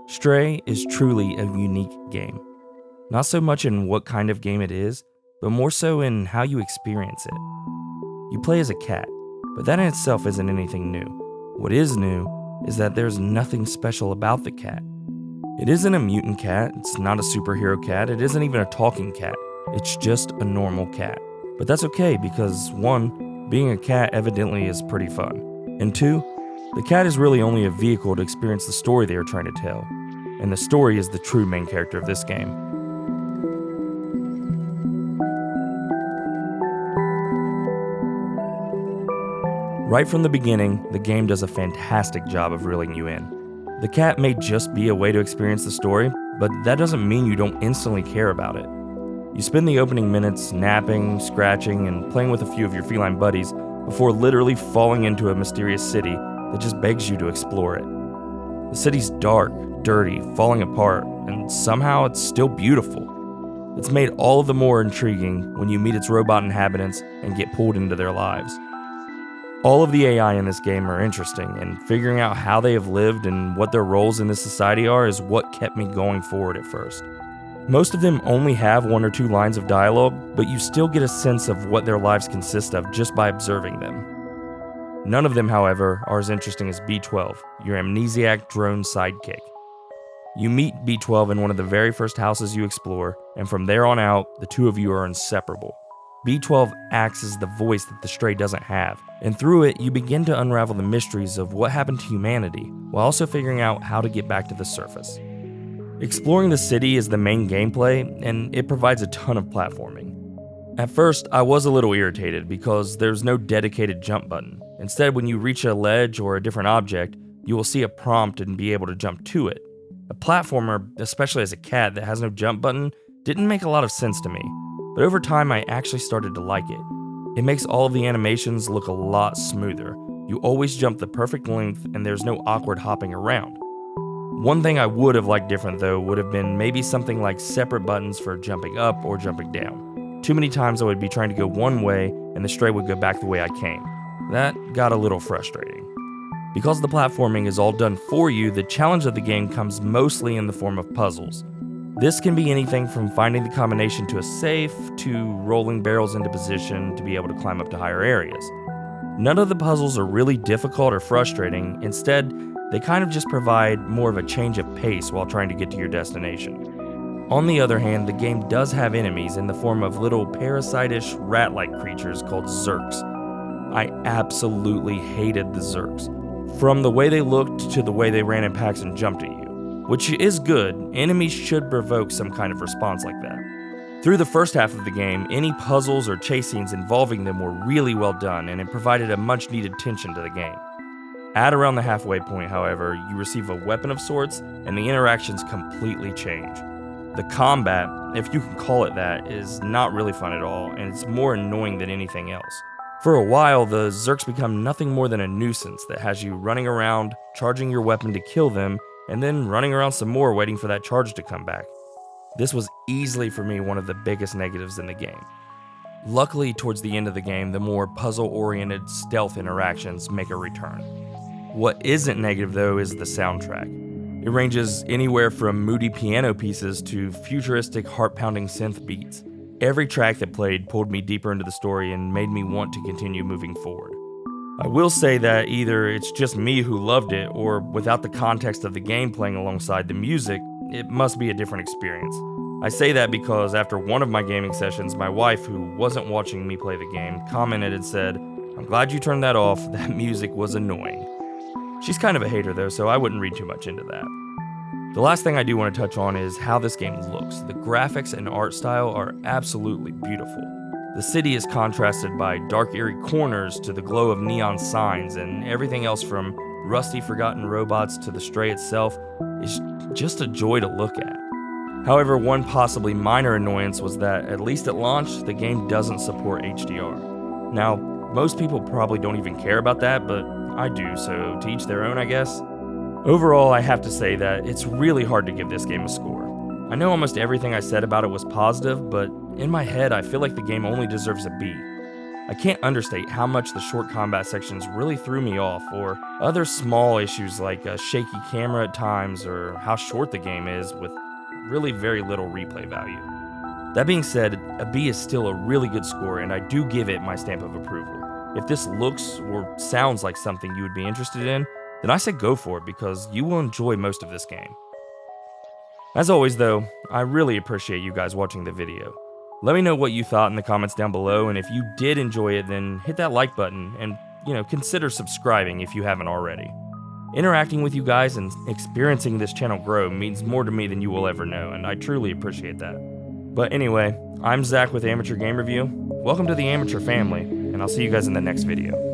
Stray is truly a unique game. Not so much in what kind of game it is, but more so in how you experience it. You play as a cat, but that in itself isn't anything new. What is new is that there's nothing special about the cat. It isn't a mutant cat, it's not a superhero cat, it isn't even a talking cat. It's just a normal cat. But that's okay because 1, being a cat evidently is pretty fun. And 2, the cat is really only a vehicle to experience the story they are trying to tell. And the story is the true main character of this game. Right from the beginning, the game does a fantastic job of reeling you in. The cat may just be a way to experience the story, but that doesn't mean you don't instantly care about it. You spend the opening minutes napping, scratching, and playing with a few of your feline buddies before literally falling into a mysterious city that just begs you to explore it. The city's dark, dirty, falling apart, and somehow it's still beautiful. It's made all of the more intriguing when you meet its robot inhabitants and get pulled into their lives. All of the AI in this game are interesting, and figuring out how they have lived and what their roles in this society are is what kept me going forward at first. Most of them only have 1 or 2 lines of dialogue, but you still get a sense of what their lives consist of just by observing them. None of them, however, are as interesting as B12, your amnesiac drone sidekick. You meet B12 in one of the very first houses you explore, and from there on out, the two of you are inseparable. B12 acts as the voice that the Stray doesn't have, and through it, you begin to unravel the mysteries of what happened to humanity, while also figuring out how to get back to the surface. Exploring the city is the main gameplay, and it provides a ton of platforming. At first, I was a little irritated because there's no dedicated jump button. Instead, when you reach a ledge or a different object, you will see a prompt and be able to jump to it. A platformer, especially as a cat that has no jump button, didn't make a lot of sense to me, but over time I actually started to like it. It makes all of the animations look a lot smoother. You always jump the perfect length and there's no awkward hopping around. One thing I would have liked different though would have been maybe something like separate buttons for jumping up or jumping down. Too many times I would be trying to go one way and the Stray would go back the way I came. That got a little frustrating. Because the platforming is all done for you, the challenge of the game comes mostly in the form of puzzles. This can be anything from finding the combination to a safe, to rolling barrels into position to be able to climb up to higher areas. None of the puzzles are really difficult or frustrating, instead, they kind of just provide more of a change of pace while trying to get to your destination. On the other hand, the game does have enemies in the form of little parasite-ish rat-like creatures called Zurks. I absolutely hated the Zurks. From the way they looked to the way they ran in packs and jumped at you. Which is good, enemies should provoke some kind of response like that. Through the first half of the game, any puzzles or chase scenes involving them were really well done and it provided a much needed tension to the game. At around the halfway point, however, you receive a weapon of sorts and the interactions completely change. The combat, if you can call it that, is not really fun at all and it's more annoying than anything else. For a while, the Zurks become nothing more than a nuisance that has you running around, charging your weapon to kill them, and then running around some more waiting for that charge to come back. This was easily for me one of the biggest negatives in the game. Luckily, towards the end of the game, the more puzzle-oriented stealth interactions make a return. What isn't negative though is the soundtrack. It ranges anywhere from moody piano pieces to futuristic heart-pounding synth beats. Every track that played pulled me deeper into the story and made me want to continue moving forward. I will say that either it's just me who loved it, or without the context of the game playing alongside the music, it must be a different experience. I say that because after one of my gaming sessions, my wife, who wasn't watching me play the game, commented and said, "I'm glad you turned that off, that music was annoying." She's kind of a hater though, so I wouldn't read too much into that. The last thing I do want to touch on is how this game looks. The graphics and art style are absolutely beautiful. The city is contrasted by dark, eerie corners to the glow of neon signs, and everything else from rusty, forgotten robots to the Stray itself is just a joy to look at. However, one possibly minor annoyance was that, at least at launch, the game doesn't support HDR. Now, most people probably don't even care about that, but I do, so to each their own, I guess. Overall, I have to say that it's really hard to give this game a score. I know almost everything I said about it was positive, but in my head, I feel like the game only deserves a B. I can't understate how much the short combat sections really threw me off, or other small issues like a shaky camera at times or how short the game is with really very little replay value. That being said, a B is still a really good score, and I do give it my stamp of approval. If this looks or sounds like something you would be interested in, then I say go for it because you will enjoy most of this game. As always though, I really appreciate you guys watching the video. Let me know what you thought in the comments down below, and if you did enjoy it, then hit that like button and, consider subscribing if you haven't already. Interacting with you guys and experiencing this channel grow means more to me than you will ever know, and I truly appreciate that. But anyway, I'm Zach with Amateur Game Review. Welcome to the Amateur family, and I'll see you guys in the next video.